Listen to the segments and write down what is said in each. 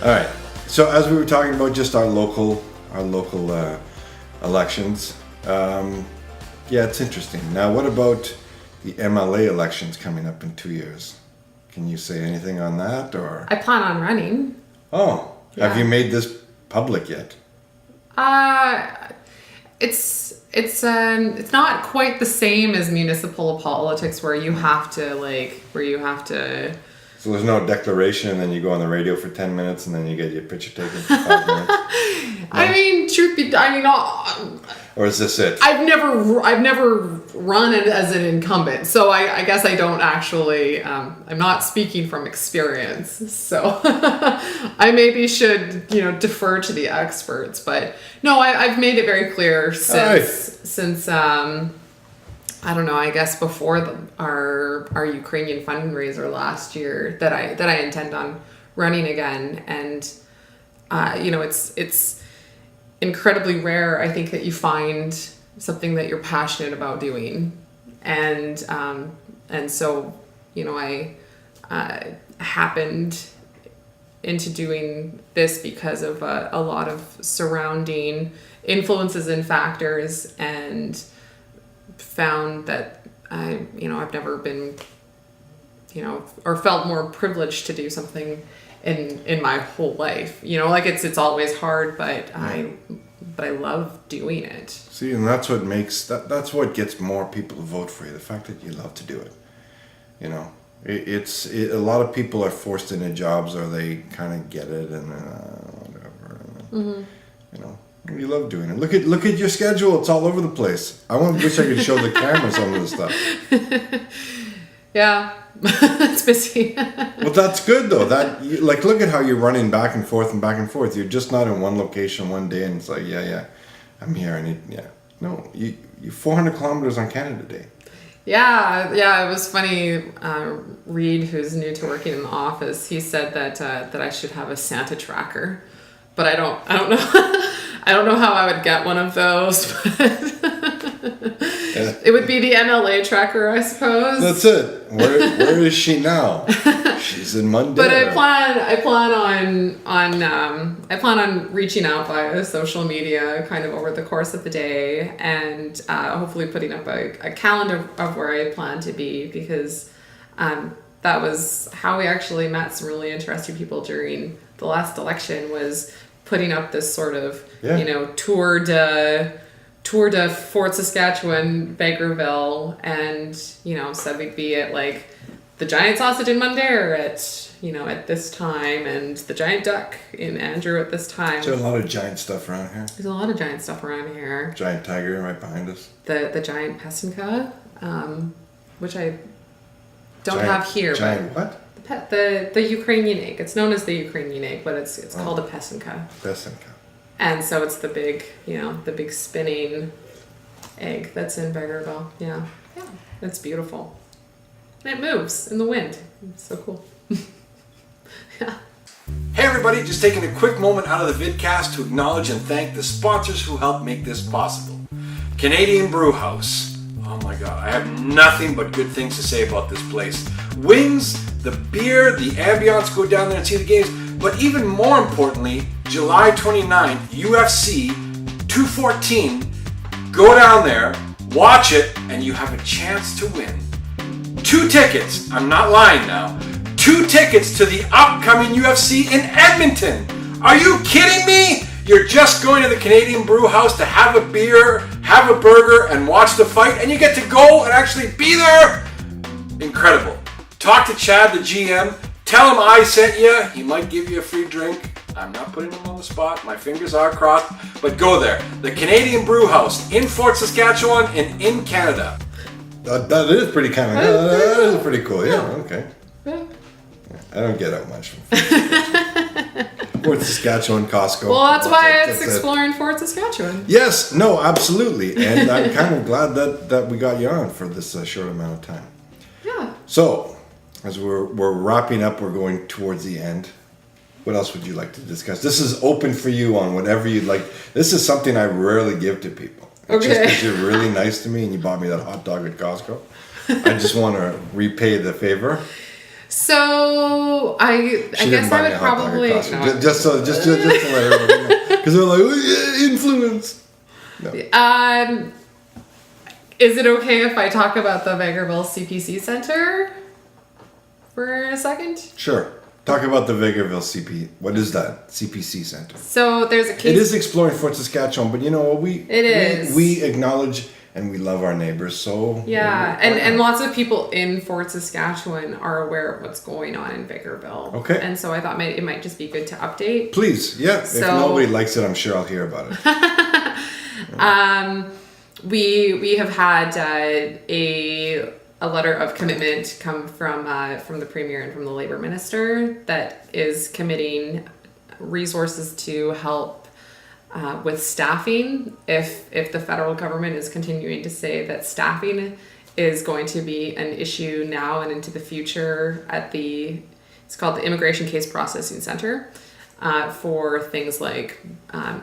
All right. So as we were talking about just our local elections, yeah, it's interesting. Now, what about the MLA elections coming up in 2 years? Can you say anything on that, or? I plan on running. Oh, Yeah. Have you made this public yet? It's not quite the same as municipal politics where you have to. So there's no declaration, and then you go on the radio for 10 minutes, and then you get your picture taken for 5 minutes. No? Or is this it? I've never run it as an incumbent, so I guess I don't actually. I'm not speaking from experience, so I maybe should defer to the experts. But no, I've made it very clear since I don't know. I guess before our Ukrainian fundraiser last year that I intend on running again, and it's incredibly rare, I think, that you find something that you're passionate about doing, and so I happened into doing this because of a lot of surrounding influences and factors, and found that I've never been or felt more privileged to do something in my whole life. It's always hard, but I love doing it. See, and that's what makes that's what gets more people to vote for you, the fact that you love to do it. A lot of people are forced into jobs, or they kind of get it and whatever. Mm-hmm. You love doing it. Look at your schedule. It's all over the place. Wish I could show the camera some of the stuff. Yeah, it's busy. Well, that's good though. Look at how you're running back and forth and back and forth. You're just not in one location one day and it's like, yeah, I'm here. No, you 400 kilometers on Canada Day. Yeah. It was funny. Reed, who's new to working in the office, he said that I should have a Santa tracker, but I don't know. I don't know how I would get one of those, but it would be the MLA tracker, I suppose. That's it. Where is she now? She's in Monday. But I plan on reaching out via social media kind of over the course of the day, and hopefully putting up a calendar of where I plan to be, because that was how we actually met some really interesting people during the last election, was putting up this sort of tour to Fort Saskatchewan, Vegreville, and said we'd be at like the Giant Sausage in Mundare at this time, and the Giant Duck in Andrew at this time. There's a lot of giant stuff around here. There's a lot of giant stuff around here. Giant tiger right behind us. The giant pesinka, which I don't have here. Giant what? The Ukrainian egg. It's known as the Ukrainian egg, but it's called a pesinka. Pesinka. And so it's the big spinning egg that's in Vegreville. Yeah, it's beautiful. And it moves in the wind. It's so cool. Yeah. Hey everybody, just taking a quick moment out of the vidcast to acknowledge and thank the sponsors who helped make this possible. Canadian Brewhouse. Oh my god, I have nothing but good things to say about this place. Wings, the beer, the ambiance, go down there and see the games. But even more importantly, July 29th, UFC 214. Go down there, watch it, and you have a chance to win 2 tickets. I'm not lying now. 2 tickets to the upcoming UFC in Edmonton. Are you kidding me? You're just going to the Canadian Brewhouse to have a beer, have a burger, and watch the fight, and you get to go and actually be there? Incredible. Talk to Chad, the GM. Tell him I sent you. He might give you a free drink. I'm not putting him on the spot. My fingers are crossed. But go there. The Canadian Brewhouse in Fort Saskatchewan and in Canada. That is pretty kind of. That is pretty cool. Yeah. Okay. I don't get out much from Fort Saskatchewan. Fort Saskatchewan, Costco. Well, that's why it's it. exploring Fort Saskatchewan. Yes, no, absolutely. And I'm kind of glad that we got you on for this short amount of time. Yeah. So, as we're wrapping up, we're going towards the end. What else would you like to discuss? This is open for you on whatever you'd like. This is something I rarely give to people. It's just because you're really nice to me and you bought me that hot dog at Costco. I just want to repay the favor. So I guess I would probably just to let everybody know, because they're like, oh, yeah, influence. No. Is it okay if I talk about the Vegreville CPC Center for a second? Sure. Talk about the Vegreville What is that? CPC Center. So there's a case. It is exploring Fort Saskatchewan, but you know what? We acknowledge and we love our neighbors, so... Yeah, and lots of people in Fort Saskatchewan are aware of what's going on in Vegreville. Okay. And so I thought it might just be good to update. Please, yeah. If nobody likes it, I'm sure I'll hear about it. We have had a letter of commitment come from the Premier and from the Labour Minister that is committing resources to help with staffing if the federal government is continuing to say that staffing is going to be an issue now and into the future at it's called the Immigration Case Processing Center for things like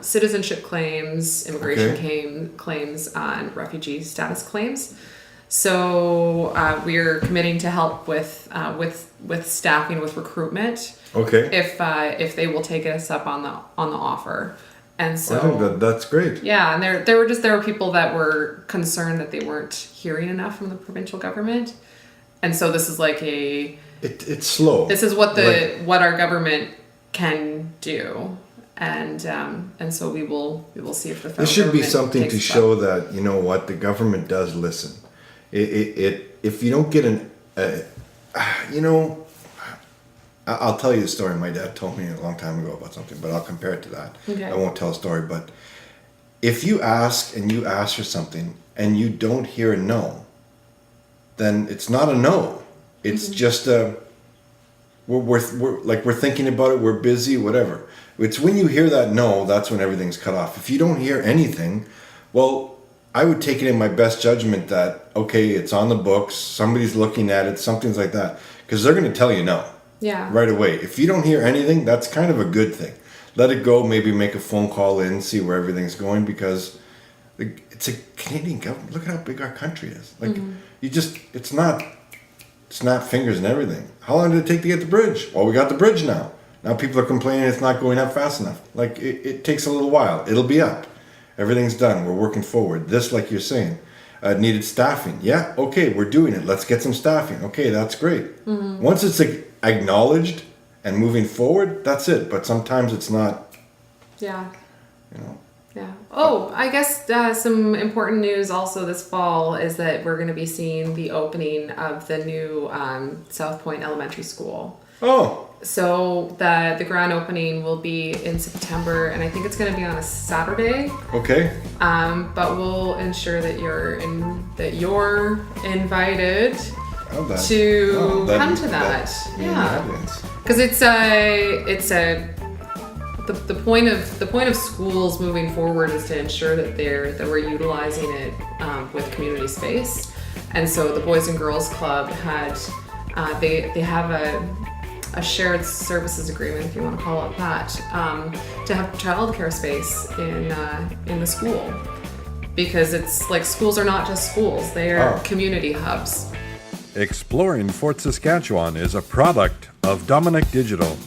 citizenship claims, immigration claims, and refugee status claims. So we're committing to help with staffing, with recruitment. Okay. If they will take us up on the offer. And so I think that's great. Yeah, and there were people that were concerned that they weren't hearing enough from the provincial government, and so this is like it's slow. This is what what our government can do, and so we will see if the federal This should be government something takes to us show up. that you know what the government does listen. If you don't get I'll tell you the story my dad told me a long time ago about something, but I'll compare it to that. Okay. I won't tell a story, but if you ask for something and you don't hear a no, then it's not a no. It's just we're thinking about it, we're busy, whatever. It's when you hear that no, that's when everything's cut off. If you don't hear anything, well, I would take it in my best judgment that, okay, it's on the books, somebody's looking at it, something's like that, because they're going to tell you no. Yeah. Right away. If you don't hear anything, that's kind of a good thing. Let it go. Maybe make a phone call in, see where everything's going, because it's a Canadian government. Look at how big our country is. Like it's not snap fingers and everything. How long did it take to get the bridge? Well, we got the bridge now. Now people are complaining it's not going up fast enough. Like it takes a little while. It'll be up. Everything's done. We're working forward. This, like you're saying. Needed staffing. Yeah, okay, we're doing it. Let's get some staffing. Okay, that's great. Once it's acknowledged and moving forward, that's it. But sometimes it's not. Yeah. You know. Yeah. Oh, I guess some important news also this fall is that we're going to be seeing the opening of the new South Point Elementary School. Oh. So the grand opening will be in September, and I think it's going to be on a Saturday. Okay. But we'll ensure that you're invited to come to that. Yeah. Because the point of schools moving forward is to ensure that we're utilizing it with community space, and so the Boys and Girls Club had they have a shared services agreement, if you want to call it that, to have childcare space in the school, because it's like schools are not just schools; they are community hubs. Exploring Fort Saskatchewan is a product of Dominique Digital.